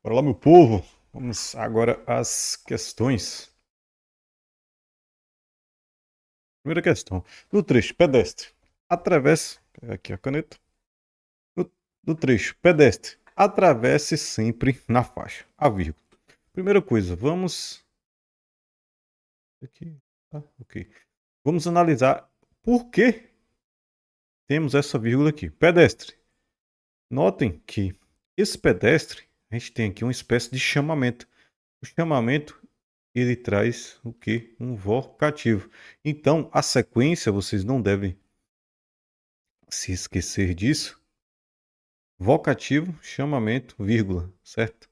Bora lá, meu povo. Vamos agora às questões. Primeira questão. No trecho pedestre, atravesse. Pega aqui a caneta. No, no trecho pedestre, atravesse sempre na faixa. A vírgula. Primeira coisa, vamos. Aqui. Tá, ok. Vamos analisar por que temos essa vírgula aqui. Pedestre. Notem que esse pedestre, a gente tem aqui uma espécie de chamamento. O chamamento ele traz o que? Um vocativo. Então, a sequência, vocês não devem se esquecer disso. Vocativo, chamamento, vírgula, certo?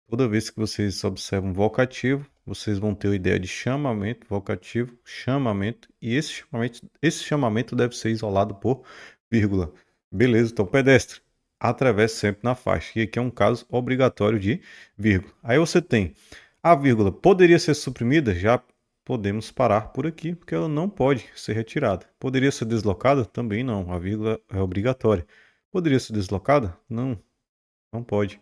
Toda vez que vocês observam vocativo, vocês vão ter a ideia de chamamento, vocativo, chamamento, e esse chamamento deve ser isolado por vírgula. Beleza, então pedestre, atravesse sempre na faixa. E aqui é um caso obrigatório de vírgula. Aí você tem a vírgula poderia ser suprimida, já podemos parar por aqui, porque ela não pode ser retirada. Poderia ser deslocada? Também não, a vírgula é obrigatória. Poderia ser deslocada? Não, não pode.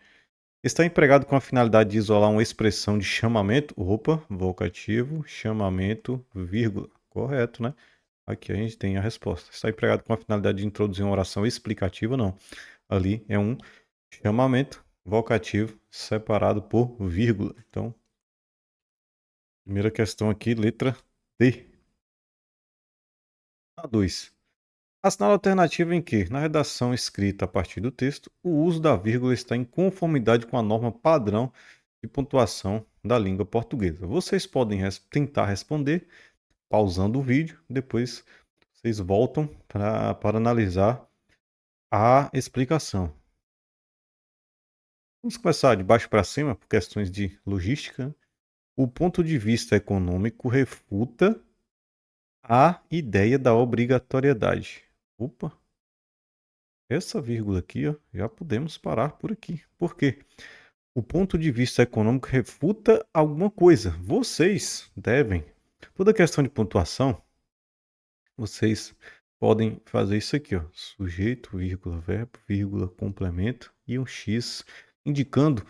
Está empregado com a finalidade de isolar uma expressão de chamamento. Opa, vocativo, chamamento, vírgula. Correto, né? Aqui a gente tem a resposta. Está empregado com a finalidade de introduzir uma oração explicativa? Não. Ali é um chamamento vocativo separado por vírgula. Então, primeira questão aqui, letra D. A 2. Assinale a alternativa em que, na redação escrita a partir do texto, o uso da vírgula está em conformidade com a norma padrão de pontuação da língua portuguesa. Vocês podem tentar responder pausando o vídeo, depois vocês voltam para analisar a explicação. Vamos começar de baixo para cima, por questões de logística. O ponto de vista econômico refuta a ideia da obrigatoriedade. Opa, essa vírgula aqui, ó, já podemos parar por aqui. Por quê? O ponto de vista econômico refuta alguma coisa. Vocês devem. Toda questão de pontuação, vocês podem fazer isso aqui, ó. Sujeito, vírgula, verbo, vírgula, complemento e um X, indicando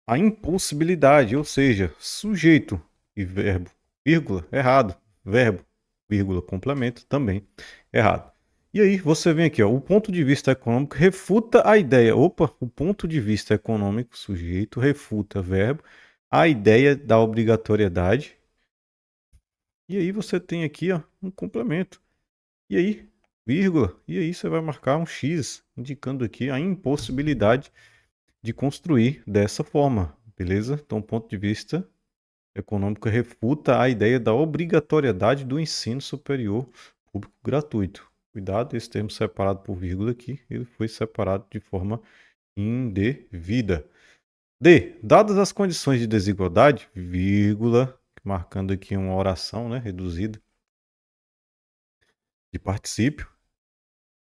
a impossibilidade, ou seja, sujeito e verbo, vírgula, errado. Verbo, vírgula, complemento, também errado. E aí você vem aqui, ó, o ponto de vista econômico refuta a ideia. Opa, o ponto de vista econômico, sujeito, refuta verbo, a ideia da obrigatoriedade. E aí você tem aqui, ó, um complemento. E aí, vírgula, e aí você vai marcar um X, indicando aqui a impossibilidade de construir dessa forma, beleza? Então, o ponto de vista econômico refuta a ideia da obrigatoriedade do ensino superior público gratuito. Cuidado, esse termo separado por vírgula aqui, ele foi separado de forma indevida. D. Dadas as condições de desigualdade, vírgula, marcando aqui uma oração, né, reduzida, de particípio,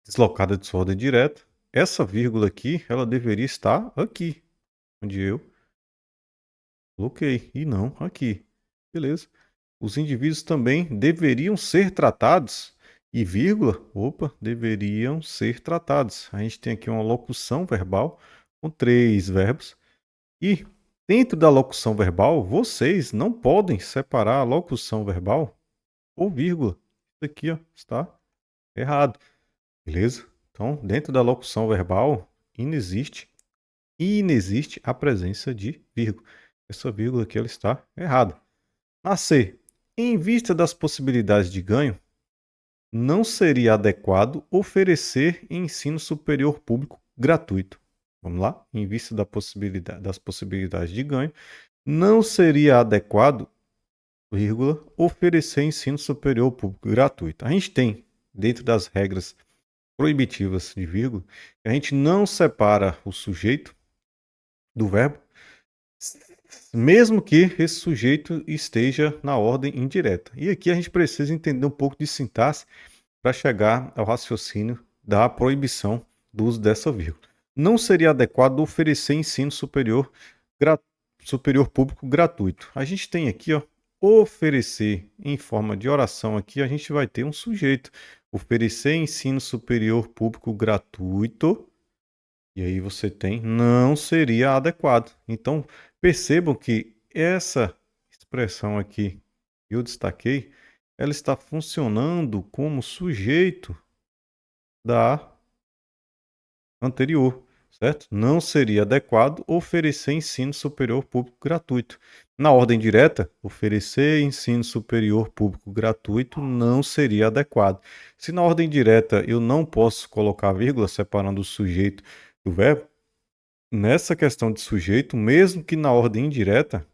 deslocada de sua ordem direta, essa vírgula aqui, ela deveria estar aqui, onde eu coloquei, e não aqui. Beleza? Os indivíduos também deveriam ser tratados, e vírgula, opa, deveriam ser tratados. A gente tem aqui uma locução verbal com 3 verbos, e dentro da locução verbal, vocês não podem separar a locução verbal ou vírgula. Isso aqui ó, está errado, beleza? Então, dentro da locução verbal, inexiste a presença de vírgula. Essa vírgula aqui ela está errada. A C. Em vista das possibilidades de ganho, não seria adequado oferecer ensino superior público gratuito. Vamos lá? Em vista das possibilidades de ganho, não seria adequado, vírgula, oferecer ensino superior público gratuito. A gente tem, dentro das regras proibitivas de vírgula, a gente não separa o sujeito do verbo, mesmo que esse sujeito esteja na ordem indireta. E aqui a gente precisa entender um pouco de sintaxe para chegar ao raciocínio da proibição do uso dessa vírgula. Não seria adequado oferecer ensino superior público gratuito. A gente tem aqui, ó, oferecer em forma de oração aqui, a gente vai ter um sujeito. Oferecer ensino superior público gratuito. E aí você tem não seria adequado. Então, percebam que essa expressão aqui que eu destaquei, ela está funcionando como sujeito da anterior, certo? Não seria adequado oferecer ensino superior público gratuito. Na ordem direta, oferecer ensino superior público gratuito não seria adequado. Se na ordem direta eu não posso colocar vírgula separando o sujeito do verbo, nessa questão de sujeito, mesmo que na ordem indireta,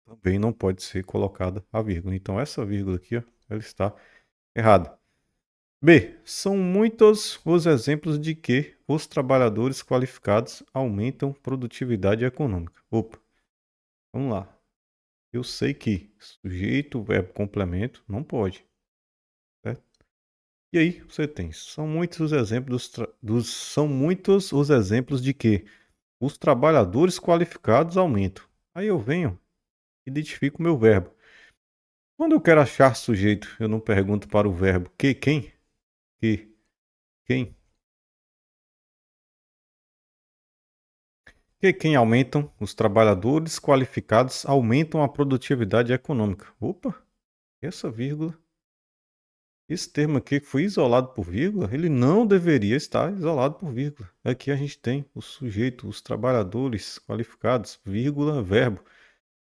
também não pode ser colocada a vírgula. Então essa vírgula aqui, ó, ela está errada. B. São muitos os exemplos de que os trabalhadores qualificados aumentam produtividade econômica. Opa, vamos lá. Eu sei que sujeito, verbo, complemento não pode, certo? E aí você tem, são muitos os exemplos são muitos os exemplos de que os trabalhadores qualificados aumentam. Aí eu venho, identifico o meu verbo. Quando eu quero achar sujeito, eu não pergunto para o verbo que, quem, que, quem. Que quem aumentam, os trabalhadores qualificados aumentam a produtividade econômica. Opa, essa vírgula, esse termo aqui que foi isolado por vírgula, ele não deveria estar isolado por vírgula. Aqui a gente tem o sujeito, os trabalhadores qualificados, vírgula, verbo.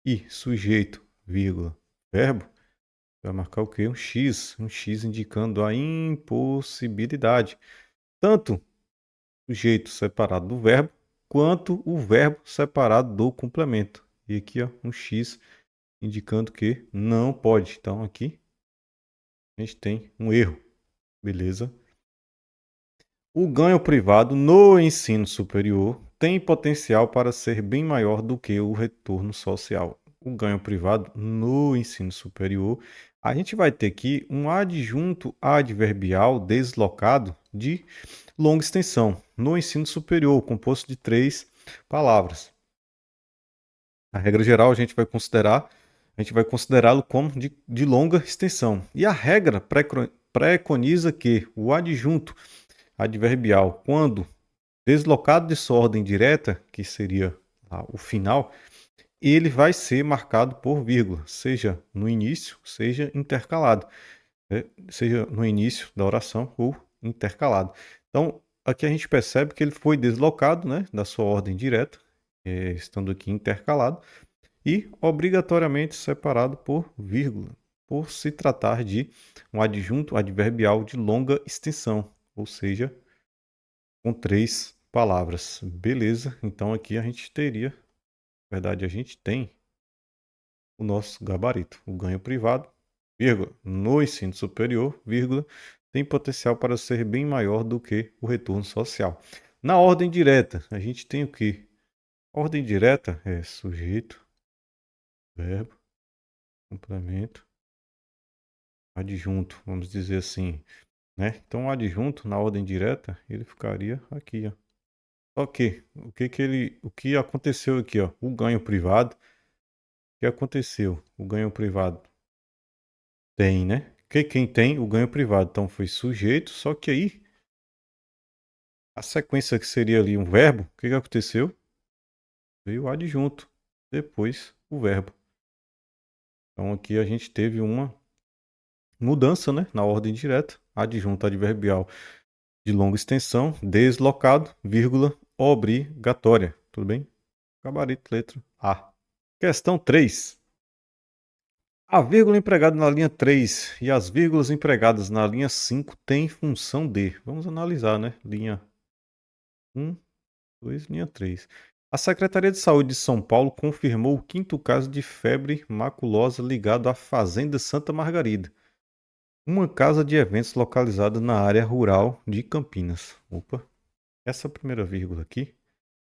E sujeito, vírgula, verbo, vai marcar o quê? Um X indicando a impossibilidade. Tanto sujeito separado do verbo, quanto o verbo separado do complemento. E aqui, ó, um X indicando que não pode. Então, aqui a gente tem um erro, beleza? O ganho privado no ensino superior tem potencial para ser bem maior do que o retorno social. O ganho privado no ensino superior, a gente vai ter aqui um adjunto adverbial deslocado de longa extensão no ensino superior, composto de 3 palavras. A regra geral a gente vai considerá-lo como de longa extensão. E a regra preconiza que o adjunto adverbial, quando deslocado de sua ordem direta, que seria o final, ele vai ser marcado por vírgula, seja no início, seja intercalado, né? Seja no início da oração ou intercalado. Então, aqui a gente percebe que ele foi deslocado, né, da sua ordem direta, estando aqui intercalado, e obrigatoriamente separado por vírgula, por se tratar de um adjunto adverbial de longa extensão, ou seja, com 3 palavras. Beleza, então aqui a gente teria, na verdade a gente tem o nosso gabarito, o ganho privado, vírgula, no ensino superior, vírgula, tem potencial para ser bem maior do que o retorno social. Na ordem direta, a gente tem o que? Ordem direta é sujeito, verbo, complemento, adjunto, vamos dizer assim, né? Então o adjunto na ordem direta, ele ficaria aqui, ó. Só que o que aconteceu aqui, ó? O ganho privado, o que aconteceu? O ganho privado tem, né? Quem tem o ganho privado, então foi sujeito, só que aí a sequência que seria ali um verbo, o que aconteceu? Veio o adjunto, depois o verbo. Então aqui a gente teve uma mudança, né, na ordem direta, adjunto adverbial de longa extensão, deslocado, vírgula, obrigatória. Tudo bem? Gabarito, letra A. Questão 3. A vírgula empregada na linha 3 e as vírgulas empregadas na linha 5 têm função de. Vamos analisar, né? Linha 1, 2, linha 3. A Secretaria de Saúde de São Paulo confirmou o quinto caso de febre maculosa ligado à Fazenda Santa Margarida, uma casa de eventos localizada na área rural de Campinas. Opa, essa primeira vírgula aqui,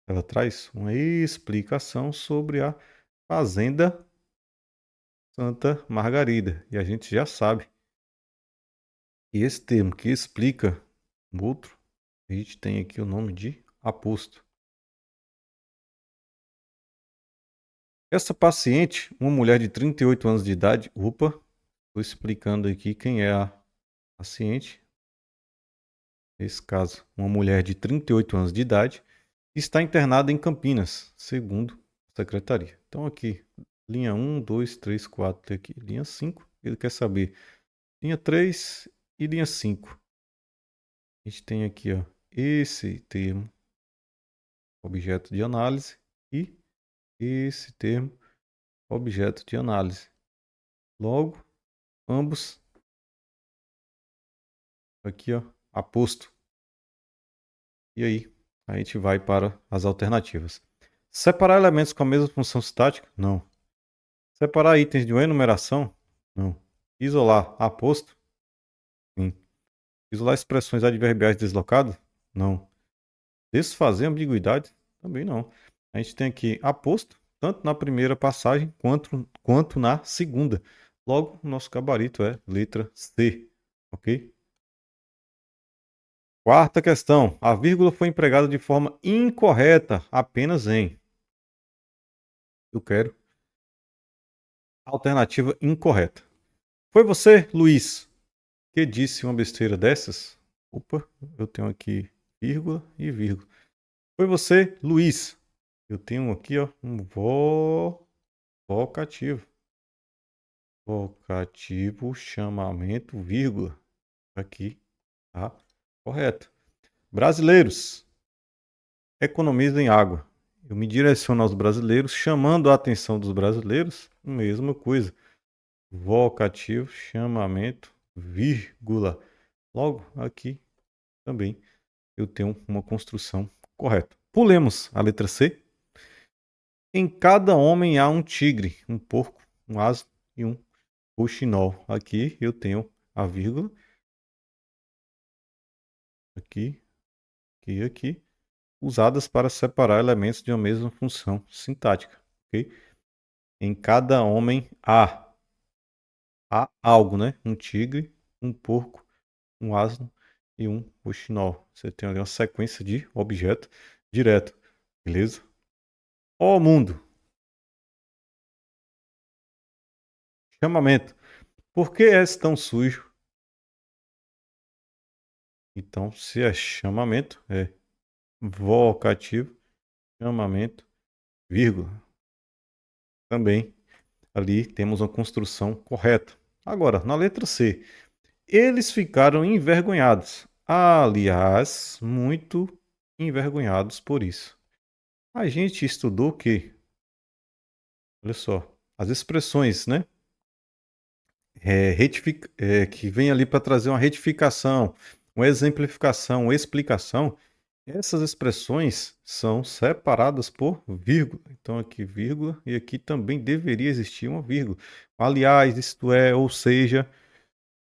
ela traz uma explicação sobre a Fazenda Santa Margarida. E a gente já sabe que esse termo que explica o outro, a gente tem aqui o nome de aposto. Essa paciente, uma mulher de 38 anos de idade, opa, estou explicando aqui quem é a paciente. Nesse caso, uma mulher de 38 anos de idade, está internado em Campinas, segundo a secretaria. Então aqui, linha 1, 2, 3, 4, aqui, linha 5, ele quer saber linha 3 e linha 5. A gente tem aqui, ó, esse termo, objeto de análise, e esse termo, objeto de análise. Logo, ambos aqui, ó, aposto. E aí, a gente vai para as alternativas. Separar elementos com a mesma função sintática? Não. Separar itens de uma enumeração? Não. Isolar aposto? Sim. Isolar expressões adverbiais deslocadas? Não. Desfazer ambiguidades? Também não. A gente tem aqui aposto, tanto na primeira passagem quanto na segunda. Logo, o nosso gabarito é letra C. Ok? Quarta questão. A vírgula foi empregada de forma incorreta apenas em. Eu quero alternativa incorreta. Foi você, Luiz, que disse uma besteira dessas? Opa, eu tenho aqui vírgula e vírgula. Foi você, Luiz. Eu tenho aqui, ó, um vocativo. Vocativo, chamamento, vírgula. Aqui, tá? Correto. Brasileiros, economizem água. Eu me direciono aos brasileiros, chamando a atenção dos brasileiros, mesma coisa. Vocativo, chamamento, vírgula. Logo aqui também eu tenho uma construção correta. Pulemos a letra C. Em cada homem há um tigre, um porco, um asno e um rouxinol. Aqui eu tenho a vírgula. Aqui, aqui. Usadas para separar elementos de uma mesma função sintática. Ok? Em cada homem há algo, né? Um tigre, um porco, um asno e um rouxinol. Você tem ali uma sequência de objeto direto. Beleza? Ó mundo. Chamamento. Por que és tão sujo? Então, se é chamamento, é vocativo, chamamento, vírgula. Também ali temos uma construção correta. Agora, na letra C. Eles ficaram envergonhados. Aliás, muito envergonhados por isso. A gente estudou que, olha só, as expressões, né? Que vem ali para trazer uma retificação, uma exemplificação, uma explicação. Essas expressões são separadas por vírgula. Então, aqui, vírgula, e aqui também deveria existir uma vírgula. Aliás, isto é, ou seja,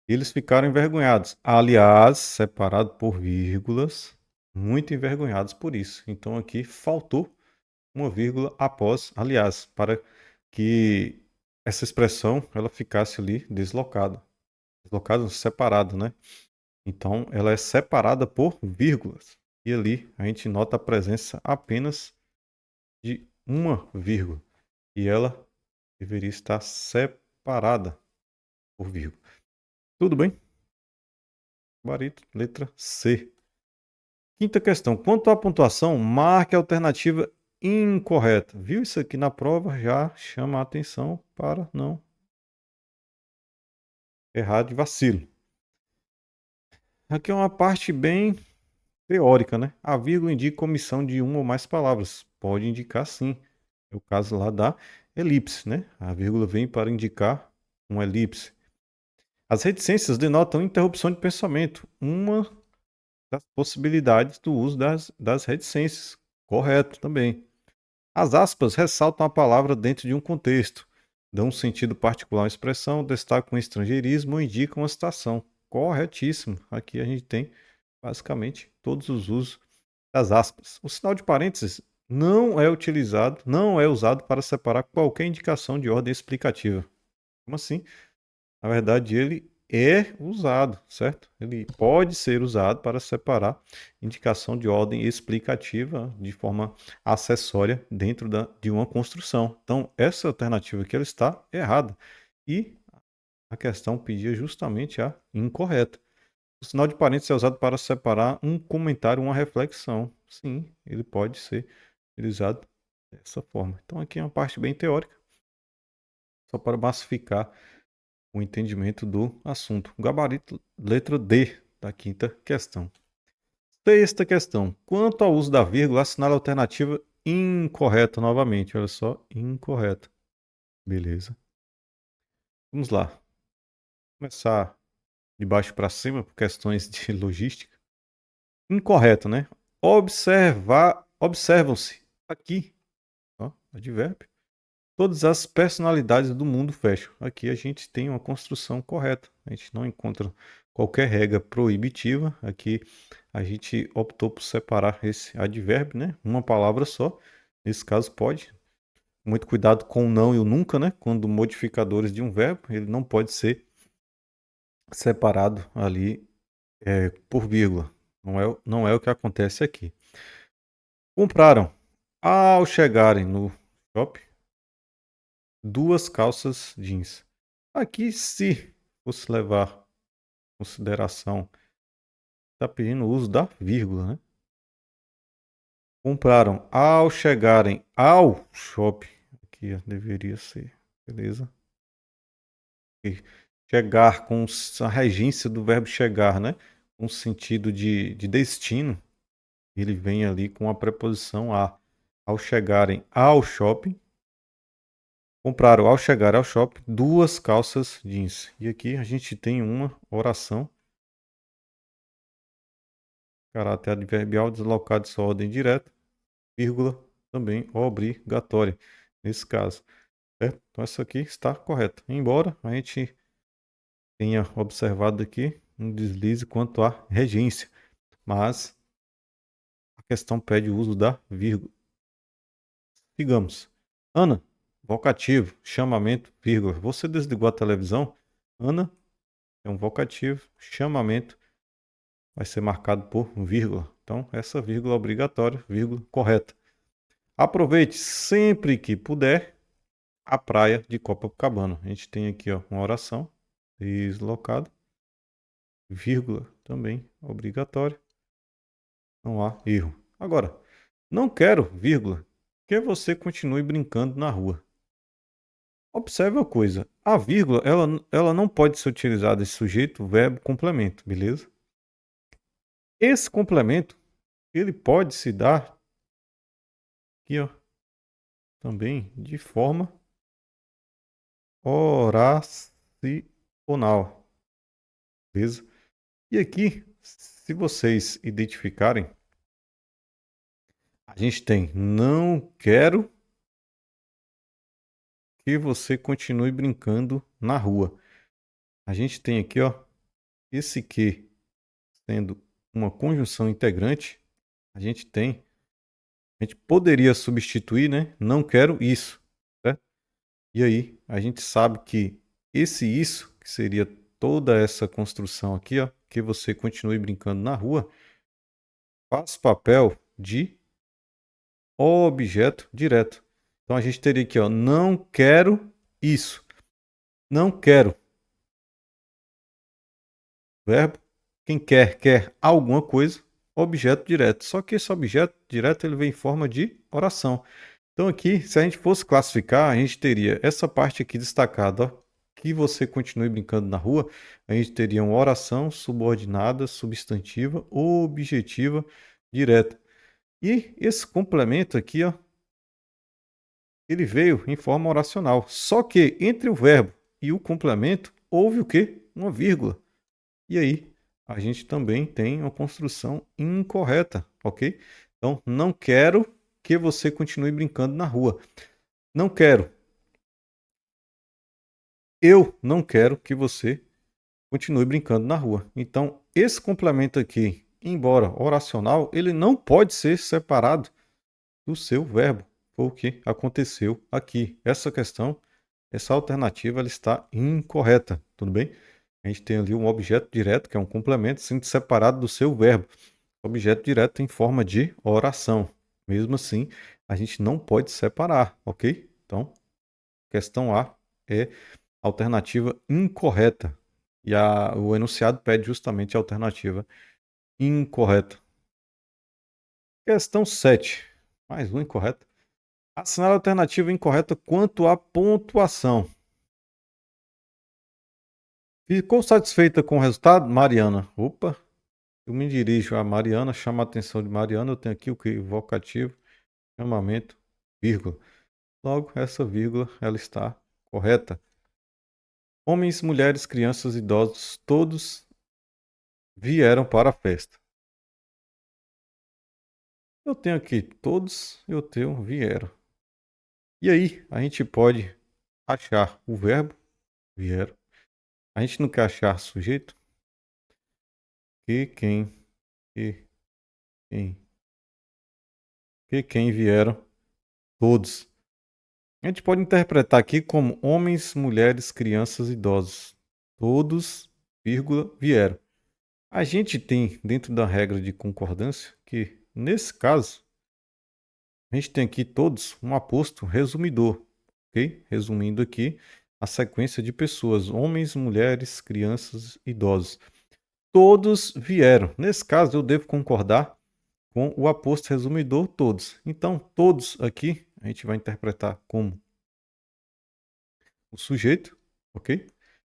eles ficaram envergonhados. Aliás, separado por vírgulas, muito envergonhados por isso. Então, aqui faltou uma vírgula após aliás, para que essa expressão ela ficasse ali deslocada. Deslocada, separada, né? Então, ela é separada por vírgulas. E ali a gente nota a presença apenas de uma vírgula. E ela deveria estar separada por vírgula. Tudo bem? Gabarito, letra C. Quinta questão. Quanto à pontuação, marque a alternativa incorreta. Viu isso aqui na prova? Já chama a atenção para não errar de vacilo. Aqui é uma parte bem teórica, né? A vírgula indica omissão de uma ou mais palavras. Pode indicar sim. É o caso lá da elipse, né? A vírgula vem para indicar uma elipse. As reticências denotam interrupção de pensamento. Uma das possibilidades do uso das reticências. Correto também. As aspas ressaltam a palavra dentro de um contexto, dão um sentido particular à expressão, destacam um estrangeirismo ou indicam uma citação. Corretíssimo. Aqui a gente tem basicamente todos os usos das aspas. O sinal de parênteses não é utilizado, não é usado para separar qualquer indicação de ordem explicativa. Como assim? Na verdade, ele é usado, certo? Ele pode ser usado para separar indicação de ordem explicativa de forma acessória dentro de uma construção. Então, essa alternativa aqui ela está errada. E a questão pedia justamente a incorreta. O sinal de parênteses é usado para separar um comentário, uma reflexão. Sim, ele pode ser utilizado dessa forma. Então aqui é uma parte bem teórica, só para massificar o entendimento do assunto. Gabarito, letra D da quinta questão. Sexta questão. Quanto ao uso da vírgula, assinale a alternativa incorreta novamente. Olha só, incorreta. Beleza. Vamos lá. Começar de baixo para cima por questões de logística. Incorreto, né? Observam-se aqui, ó, advérbio, todas as personalidades do mundo fecham. Aqui a gente tem uma construção correta. A gente não encontra qualquer regra proibitiva. Aqui a gente optou por separar esse advérbio, né? Uma palavra só. Nesse caso pode. Muito cuidado com o não e o nunca, né? Quando modificadores de um verbo, ele não pode ser separado ali por vírgula. Não é o que acontece aqui. Compraram, ao chegarem no shopping, 2 calças jeans. Aqui, se fosse levar em consideração, está pedindo o uso da vírgula, né? Compraram, ao chegarem ao shopping. Aqui ó, deveria ser, beleza? E chegar com a regência do verbo chegar, né? Com sentido de destino. Ele vem ali com a preposição a. Ao chegarem ao shopping, compraram ao chegar ao shopping 2 calças jeans. E aqui a gente tem uma oração. Caráter adverbial deslocado de sua ordem direta, vírgula, também obrigatória, nesse caso. Certo? Então essa aqui está correta. Embora a gente tenha observado aqui um deslize quanto à regência. Mas a questão pede o uso da vírgula. Digamos, Ana, vocativo, chamamento, vírgula. Você desligou a televisão? Ana é um vocativo, chamamento vai ser marcado por vírgula. Então, essa vírgula é obrigatória, vírgula correta. Aproveite sempre que puder a praia de Copacabana. A gente tem aqui ó, uma oração deslocada, vírgula também obrigatória. Não há erro. Agora, não quero, vírgula, que você continue brincando na rua. Observe uma coisa, a vírgula, ela não pode ser utilizada esse sujeito, verbo, complemento, beleza? Esse complemento, ele pode se dar aqui, ó, também de forma oracional, beleza? E aqui, se vocês identificarem, a gente tem não quero que você continue brincando na rua. A gente tem aqui, ó, esse que sendo uma conjunção integrante, a gente poderia substituir, né? Não quero isso, certo? E aí, a gente sabe que esse isso, que seria toda essa construção aqui, ó, que você continue brincando na rua, faz papel de objeto direto. Então a gente teria aqui, ó, não quero isso. Não quero. Verbo. Quem quer alguma coisa. Objeto direto. Só que esse objeto direto ele vem em forma de oração. Então aqui, se a gente fosse classificar, a gente teria essa parte aqui destacada, ó, que você continue brincando na rua. A gente teria uma oração subordinada, substantiva, objetiva, direta. E esse complemento aqui, ó, ele veio em forma oracional. Só que entre o verbo e o complemento houve o quê? Uma vírgula. E aí a gente também tem uma construção incorreta, ok? Então, não quero que você continue brincando na rua. Não quero. Eu não quero que você continue brincando na rua. Então, esse complemento aqui, embora oracional, ele não pode ser separado do seu verbo. Foi o que aconteceu aqui. Essa questão, essa alternativa, ela está incorreta. Tudo bem? A gente tem ali um objeto direto, que é um complemento, sendo separado do seu verbo. Objeto direto em forma de oração. Mesmo assim, a gente não pode separar, ok? Então, questão A é alternativa incorreta. E o enunciado pede justamente a alternativa incorreta. Questão 7. Mais uma incorreta. Assinale a alternativa incorreta quanto à pontuação. Ficou satisfeita com o resultado, Mariana? Opa, eu me dirijo a Mariana, chamo a atenção de Mariana. Eu tenho aqui o que? Vocativo, chamamento, vírgula. Logo, essa vírgula ela está correta. Homens, mulheres, crianças, idosos, todos vieram para a festa. Eu tenho aqui todos, eu tenho vieram. E aí, a gente pode achar o verbo vieram. A gente não quer achar sujeito? Que, quem, que, quem, que, quem vieram, todos. A gente pode interpretar aqui como homens, mulheres, crianças, idosos. Todos, vírgula, vieram. A gente tem, dentro da regra de concordância, que, nesse caso, a gente tem aqui todos um aposto resumidor, ok? Resumindo aqui a sequência de pessoas, homens, mulheres, crianças, idosos. Todos vieram. Nesse caso, eu devo concordar com o aposto resumidor todos. Então, todos aqui a gente vai interpretar como o sujeito, ok?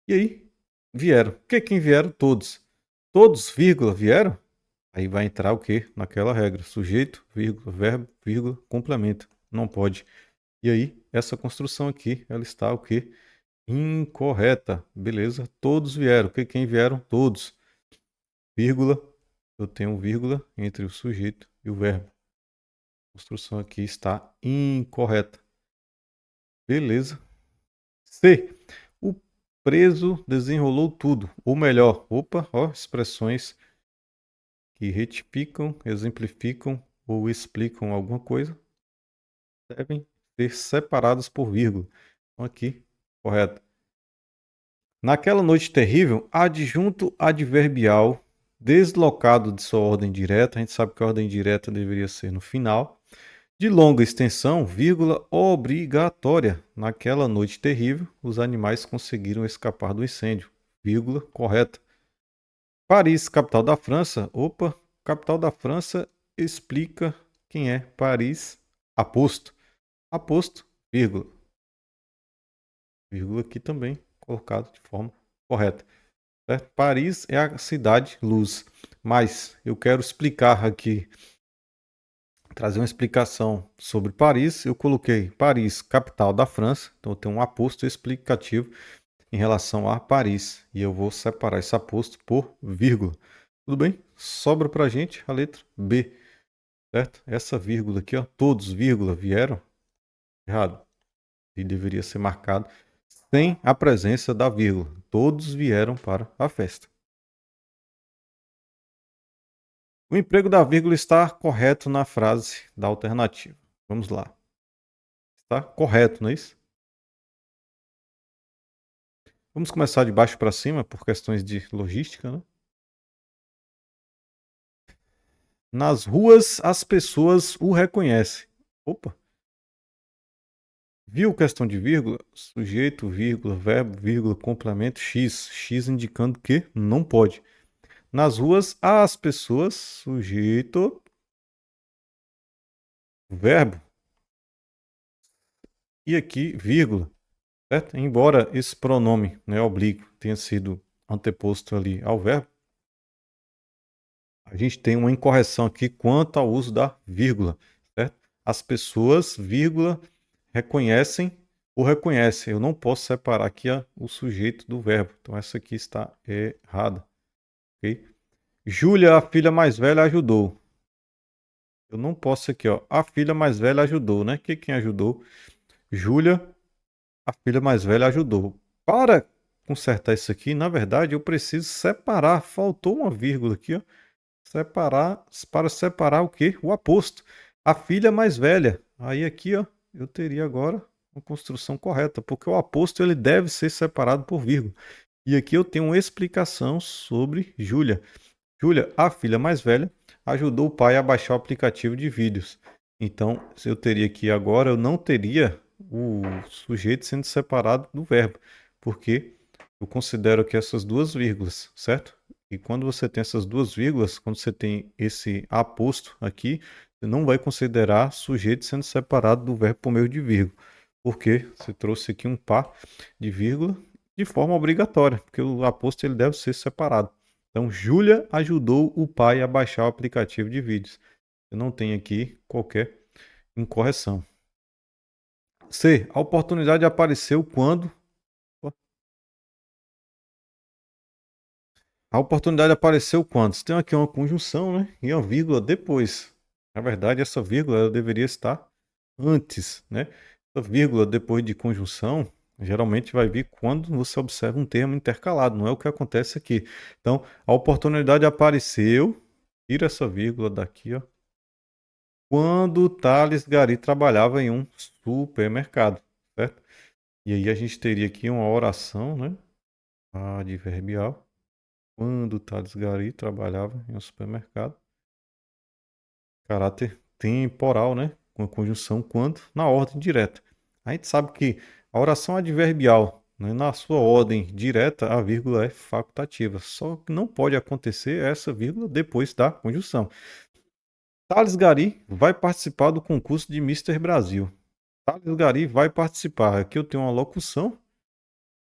E aí, vieram. O que quem vieram? Todos. Todos, vírgula, vieram? Aí vai entrar o quê? Naquela regra. Sujeito, vírgula, verbo, vírgula, complemento. Não pode. E aí, essa construção aqui, ela está o quê? Incorreta. Beleza? Todos vieram. O que quem vieram? Todos. Vírgula. Eu tenho vírgula entre o sujeito e o verbo. A construção aqui está incorreta. Beleza. C. O preso desenrolou tudo. Ou melhor, opa, ó, expressões que retificam, exemplificam ou explicam alguma coisa devem ser separadas por vírgula. Então aqui, correto. Naquela noite terrível, adjunto adverbial deslocado de sua ordem direta. A gente sabe que a ordem direta deveria ser no final. De longa extensão, vírgula, obrigatória. Naquela noite terrível, os animais conseguiram escapar do incêndio. Vírgula, correta. Paris, capital da França. Opa, capital da França explica quem é Paris. Aposto. Aposto, vírgula. Vírgula aqui também colocado de forma correta. Certo? Paris é a cidade luz. Mas eu quero explicar aqui, trazer uma explicação sobre Paris. Eu coloquei Paris, capital da França. Então eu tenho um aposto explicativo em relação a Paris. E eu vou separar esse aposto por vírgula. Tudo bem? Sobra pra gente a letra B. Certo? Essa vírgula aqui, ó, todos, vírgula, vieram. Errado. E deveria ser marcado sem a presença da vírgula. Todos vieram para a festa. O emprego da vírgula está correto na frase da alternativa. Vamos lá. Está correto, não é isso? Vamos começar de baixo para cima por questões de logística, né? Nas ruas, as pessoas o reconhecem. Opa! Viu questão de vírgula? Sujeito, vírgula, verbo, vírgula, complemento, x. X indicando que não pode. Nas ruas, as pessoas, sujeito, verbo. E aqui, vírgula. Certo? Embora esse pronome, né, oblíquo tenha sido anteposto ali ao verbo, a gente tem uma incorreção aqui quanto ao uso da vírgula. Certo? As pessoas, vírgula, reconhecem ou reconhecem. Eu não posso separar aqui o sujeito do verbo. Então essa aqui está errada. Okay? Júlia, a filha mais velha, ajudou. Eu não posso aqui, ó. A filha mais velha ajudou, né? Quem ajudou? Júlia, a filha mais velha, ajudou. Para consertar isso aqui, na verdade, eu preciso separar. Faltou uma vírgula aqui, ó. Para separar o quê? O aposto. A filha mais velha. Aí aqui, ó, eu teria agora uma construção correta, porque o aposto ele deve ser separado por vírgula. E aqui eu tenho uma explicação sobre Júlia. Júlia, a filha mais velha, ajudou o pai a baixar o aplicativo de vídeos. Então, se eu teria aqui agora, eu não teria o sujeito sendo separado do verbo, porque eu considero que essas duas vírgulas, certo? E quando você tem essas duas vírgulas, quando você tem esse aposto aqui, você não vai considerar sujeito sendo separado do verbo por meio de vírgula, porque você trouxe aqui um par de vírgula de forma obrigatória, porque o aposto ele deve ser separado. Então, Júlia ajudou o pai a baixar o aplicativo de vídeos. Você não tem aqui qualquer incorreção. C. A oportunidade apareceu quando. A oportunidade apareceu quando? Você tem aqui uma conjunção, né? E uma vírgula depois. Na verdade, essa vírgula ela deveria estar antes, né? Essa vírgula depois de conjunção geralmente vai vir quando você observa um termo intercalado, não é o que acontece aqui. Então, a oportunidade apareceu, tira essa vírgula daqui, ó, quando Thales Gari trabalhava em um supermercado, certo? E aí a gente teria aqui uma oração, né? Adverbial. Quando Thales Gari trabalhava em um supermercado. Caráter temporal, né? Com a conjunção quando na ordem direta. A gente sabe que a oração adverbial, né, na sua ordem direta, a vírgula é facultativa. Só que não pode acontecer essa vírgula depois da conjunção. Thales Gari vai participar do concurso de Mister Brasil. Thales Gari vai participar. Aqui eu tenho uma locução.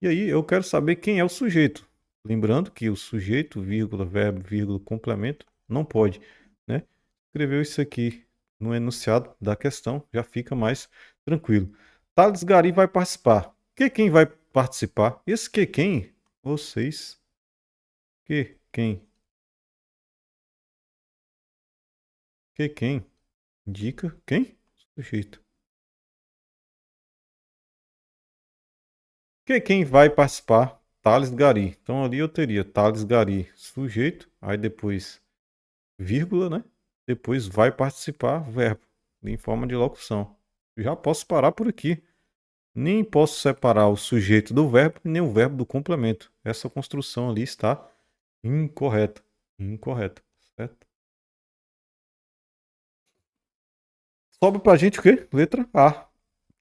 E aí eu quero saber quem é o sujeito. Lembrando que o sujeito, vírgula, verbo, vírgula, complemento, não pode, né? Escreveu isso aqui no enunciado da questão, já fica mais tranquilo. Thales Gari vai participar. Que quem vai participar? Esse que quem? Vocês. Que quem? Que quem? Indica quem? Sujeito. Que quem vai participar? Thales Gari. Então ali eu teria Thales Gari, sujeito, aí depois vírgula, né? Depois vai participar, verbo, em forma de locução. Já posso parar por aqui. Nem posso separar o sujeito do verbo, nem o verbo do complemento. Essa construção ali está incorreta. Incorreta, certo? Sobe pra gente o quê? Letra A.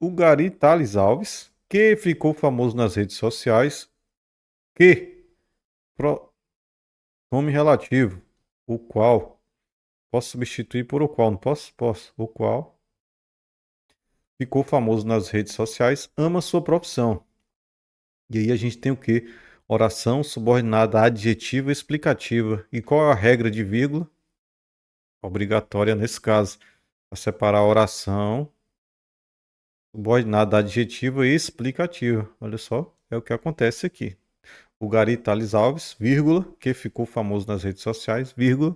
O Gari Thales Alves, que ficou famoso nas redes sociais, que nome relativo, o qual. Posso substituir por o qual, não posso? Posso. O qual ficou famoso nas redes sociais, ama sua profissão. E aí a gente tem o quê? Oração subordinada adjetiva explicativa. E qual é a regra de vírgula? Obrigatória nesse caso. Para separar a oração subordinada adjetiva e explicativa. Olha só, é o que acontece aqui. O Gari Thales Alves, vírgula, que ficou famoso nas redes sociais, vírgula,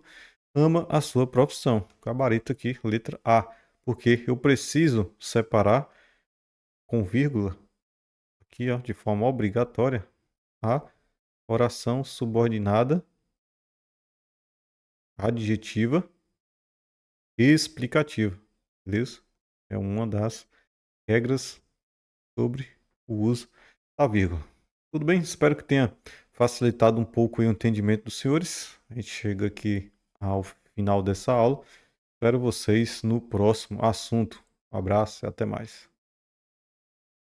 ama a sua profissão. Gabarito aqui, letra A. Porque eu preciso separar com vírgula, aqui ó, de forma obrigatória, a oração subordinada adjetiva e explicativa. Beleza? É uma das regras sobre o uso da vírgula. Tudo bem? Espero que tenha facilitado um pouco o entendimento dos senhores. A gente chega aqui ao final dessa aula. Espero vocês no próximo assunto. Um abraço e até mais.